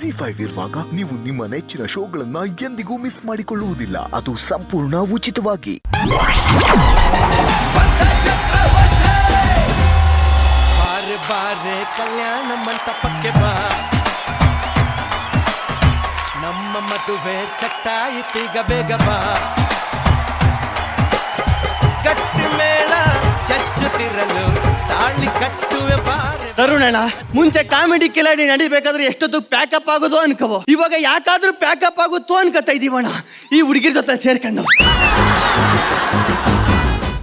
ZEE5 ಇರುವಾಗ ನೀವು ನಿಮ್ಮ ನೆಚ್ಚಿನ ಶೋಗಳನ್ನ ಎಂದಿಗೂ ಮಿಸ್ ಮಾಡಿಕೊಳ್ಳುವುದಿಲ್ಲ. ಅದು ಸಂಪೂರ್ಣ ಉಚಿತವಾಗಿ. ಬಾರೆ ಬಾರೆ ಕಲ್ಯಾಣ ಮಂಟಪಕ್ಕೆ ಬಾ, ನಮ್ಮ ಮದುವೆ ಸೆಟ್ಟಾಯಿತೀಗ ಬೇಗ ಬಾ. ಗಟ್ಟಿ ಮೇಳ ಚಚ್ಚುತ್ತಿರಲು ತಾಳಿ ಕಟ್ಟುವೆ ಬಾರೆ. ತರುಣಣ್ಣ, ಮುಂಚೆ ಕಾಮಿಡಿ ಕಿಲಾಡಿ ನಡಿಬೇಕಾದ್ರೆ ಎಷ್ಟೊತ್ತು ಪ್ಯಾಕಪ್ ಆಗೋದು ಅನ್ಕೋವು, ಇವಾಗ ಯಾಕಾದ್ರೂ ಪ್ಯಾಕಪ್ ಆಗುತ್ತೋ ಅನ್ಕೋತಾ ಇದೀವಣ್ಣ ಈ ಹುಡುಗಿರ್ ಜೊತೆ ಸೇರ್ಕೊಂಡು.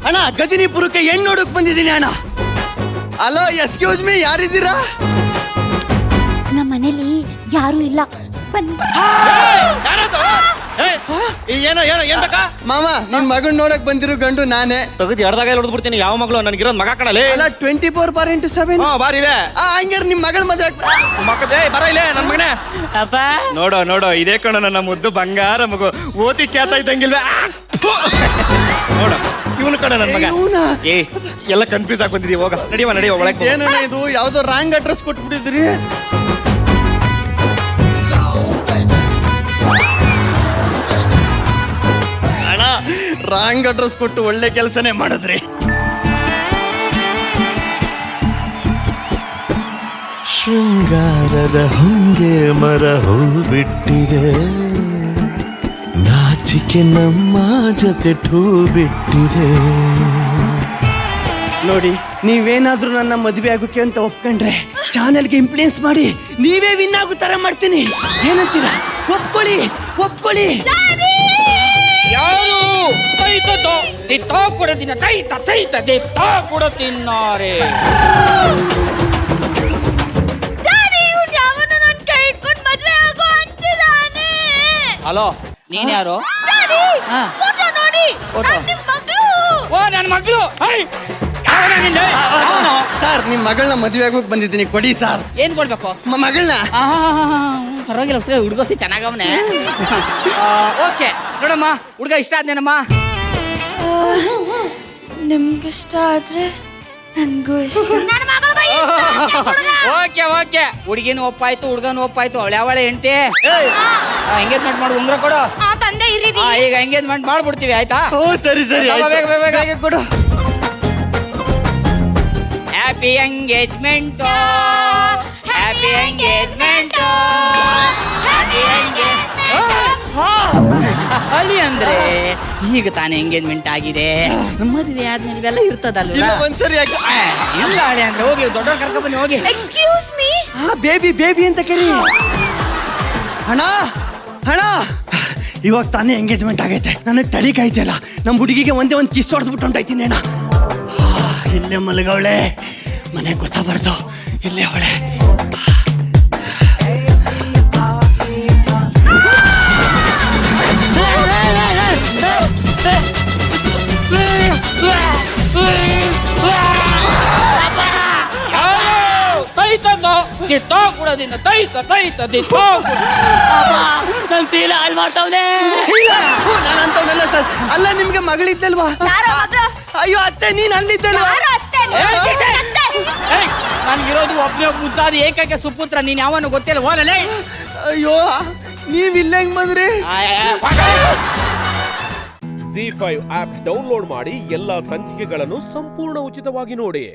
ಅಣ್ಣ, ಗಜನಿಪುರಕ್ಕೆ ಹೆಣ್ಣು ನೋಡಕ್ ಬಂದಿದ್ದೀನಿ ಅಣ್ಣ. ಹಲೋ, ಎಕ್ಸ್ಕ್ಯೂಸ್ ಮೀ, ಯಾರಿದ್ದೀರಾ? ನಮ್ಮ ಮನೇಲಿ ಯಾರು ಇಲ್ಲ, ಬನ್ನಿ. ಮಾಮ, ನಿನ್ ಮಗನ್ ನೋಡಕ್ ಬಂದಿರೋ ಗಂಡು ನಾನೇ. ತಗದು ಎಡ್ದಾಗ ಹೊಡೆದ್ಬಿಡ್ತೀನಿ. ಯಾವ ಮಗಳು ನನಗಿರೋದು ಮಗ ಕಣಲೇ. ಅಲ್ಲ, 24/7 ಬಾರಿದೆ. ಹಂಗಾರೆ ನಿಮ್ ಮಗಳ ಮದ್ವೆ ಮಕ್ಕದೇ ಬರ ಇಲ್ಲೇ ನನ್ ಮಗನೇ. ನೋಡೋ ನೋಡೋ, ಇದೇ ಕಣ ನನ್ನ ಮುದ್ದು ಬಂಗಾರ ಮಗು. ಓದಿ ಕೇಳ್ತಾ ಇದ್ದಂಗಿಲ್ವೇ? ನೋಡ, ಇವನು ಕಣ ನನ್ ಮಗ. ಏ, ಎಲ್ಲ ಕನ್ಫ್ಯೂಸ್ ಆಗಿ ಬಂದಿದೀವಿ. ಹೋಗ ನಡಿವ ನಡಿವ ಒಳಗೆ. ಏನಣ್ಣ ಇದು, ಯಾವ್ದೋ ರಾಂಗ್ ಅಡ್ರೆಸ್ ಕೊಟ್ಬಿಟ್ಟಿದ್ರಿ. ಅಣ್ಣ, ರಾಂಗ್ ಅಡ್ರೆಸ್ ಕೊಟ್ಟು ಒಳ್ಳೆ ಕೆಲಸನೇ ಮಾಡಿದ್ರಿ. ಶೃಂಗಾರದ ಹೊಂಗೆ ಮರ ಹೂ ಬಿಟ್ಟಿದೆ, ನಾಚಿಕೆ ನಮ್ಮ ಜೊತೆ ಠೂ ಬಿಟ್ಟಿದೆ. ನೋಡಿ, ನೀವೇನಾದ್ರೂ ನನ್ನ ಮದುವೆ ಆಗೋಕೆ ಅಂತ ಒಪ್ಕೊಂಡ್ರೆ ಚಾನೆಲ್ಗೆ ಇನ್ಫ್ಲೂಯೆನ್ಸ್ ಮಾಡಿ ನೀವೇ ವಿನ್ ಆಗೋ ತರ ಮಾಡ್ತೀನಿ. ಏನಂತೀರಾ? ಒಪ್ಕೊಳ್ಳಿ, ಒಪ್ಕೊಳ್ಳಿ. ಯಾರು ತೈತದೋ ದಿತ್ತೋ ಕೊಡದಿನ ತೈತ ತೈತ ದಿತ್ತೋ ಕೊಡ ತಿನ್ನಾರೆ. ಹಲೋ, ನೀನ್ ಯಾರು? ಓ, ನನ್ನ ಮಗಳು. ಸರ್, ನಿಮ್ ಮಗಳನ್ನ ಮದುವೆ ಆಗೋಕ್ ಬಂದಿದ್ದೀನಿ, ಕೊಡಿ ಸರ್. ಏನ್ ಕೊಡ್ಬೇಕು? ಮಗಳನ್ನ. ಪರವಾಗಿಲ್ಲ, ಹುಡುಗಸಿ ಚೆನ್ನಾಗವನೆ. ಓಕೆ, ನೋಡಮ್ಮ, ಹುಡುಗ ಇಷ್ಟ ಆದ್ನೇನಮ್ಮ? ನಿಮ್ಗಿಷ್ಟ ಆದ್ರೆ ನನ್ಗೂ ಇಷ್ಟ. ಓಕೆ ಓಕೆ, ಹುಡುಗಿನ ಒಪ್ಪಾಯ್ತು, ಹುಡುಗನ ಒಪ್ಪಾಯ್ತು. ಅವಳೆ ಹೆಂಡತಿ ಎಂಗೇಜ್ಮೆಂಟ್ ಮಾಡು. ಉಂಗ್ರ ಕೊಡು. ಈಗ ಎಂಗೇಜ್ಮೆಂಟ್ ಮಾಡ್ಬಿಡ್ತೀವಿ, ಆಯ್ತಾ? ಓ, ಸರಿ ಸರಿ, ಬೇಗ ಬೇಗ ಬೇಗ ಕೊಡು. Happy engagement, happy engagement, happy ಅಲ್ಲಿ ಅಂದ್ರೆ ಈಗ ತಾನೇ ಎಂಗೇಜ್ಮೆಂಟ್ ಆಗಿದೆ. ಮದುವೆ ಆದ್ಮೇಲೆ ಇವೆಲ್ಲ ಇರ್ತದಲ್ವ? ಒಂದ್ಸರಿ ಇಲ್ಲ ಅಳಿ ಅಂದ್ರೆ ಹೋಗಿ ದೊಡ್ಡ ಕರ್ಕೊಂಡ್ ಬನ್ನಿ, ಹೋಗಿ. Excuse me. ಬೇಬಿ ಬೇಬಿ ಅಂತ ಕರಿ. ಹಣ ಹಣ, ಇವಾಗ ತಾನೇ ಎಂಗೇಜ್ಮೆಂಟ್ ಆಗೈತೆ, ನನಗೆ ತಡಿಕಾಯ್ತಿಲ್ಲ. ನಮ್ಮ ಹುಡುಗಿಗೆ ಒಂದೇ ಒಂದು ಕಿಸ್ ಹೊಡೆದ್ಬಿಟ್ಟು ಹೊಂಟಾಯ್ತೀನಿ ಅಣ್ಣ. ಇಲ್ಲೇ ಮಲಗವಳೆ, ಮನೆ ಗೊತ್ತಾಗ್ಬಾರ್ದು, ಇಲ್ಲೇ ಅವಳೆ. ತೈತದೋ ದಿತ್ತೋ ಕೊಡದಿನ ತೈತ ತೈತ ದಿತ್ತೋ. ನನ್ ತೀಲ ಹಾಳು ಮಾಡ್ತಾವ್ನೆ. ನಾನಂತವನಲ್ಲ ಸರ್. ಅಲ್ಲ, ನಿಮ್ಗೆ ಮಗಳಿದ್ದಲ್ವಾ? ಅಯ್ಯೋ ಅತ್ತೆ, ನೀನ್ ಅಲ್ಲಿದ್ದಲ್ವಾ? ನನ್ಗಿರೋದು ಒಬ್ಬನೇ ಮುದ್ದಾದ ಏಕೈಕ ಸುಪುತ್ರ. ನೀನ್ ಯಾವನು ಗೊತ್ತಿಲ್ಲ, ಹೋಗಲೇ. ಅಯ್ಯೋ, ನೀವ್ ಇಲ್ಲ ಹೆಂಗ್ ಬಂದ್ರಿ? ZEE5 ಆಪ್ ಡೌನ್ಲೋಡ್ ಮಾಡಿ ಎಲ್ಲಾ ಸಂಚಿಕೆಗಳನ್ನು ಸಂಪೂರ್ಣ ಉಚಿತವಾಗಿ ನೋಡಿ.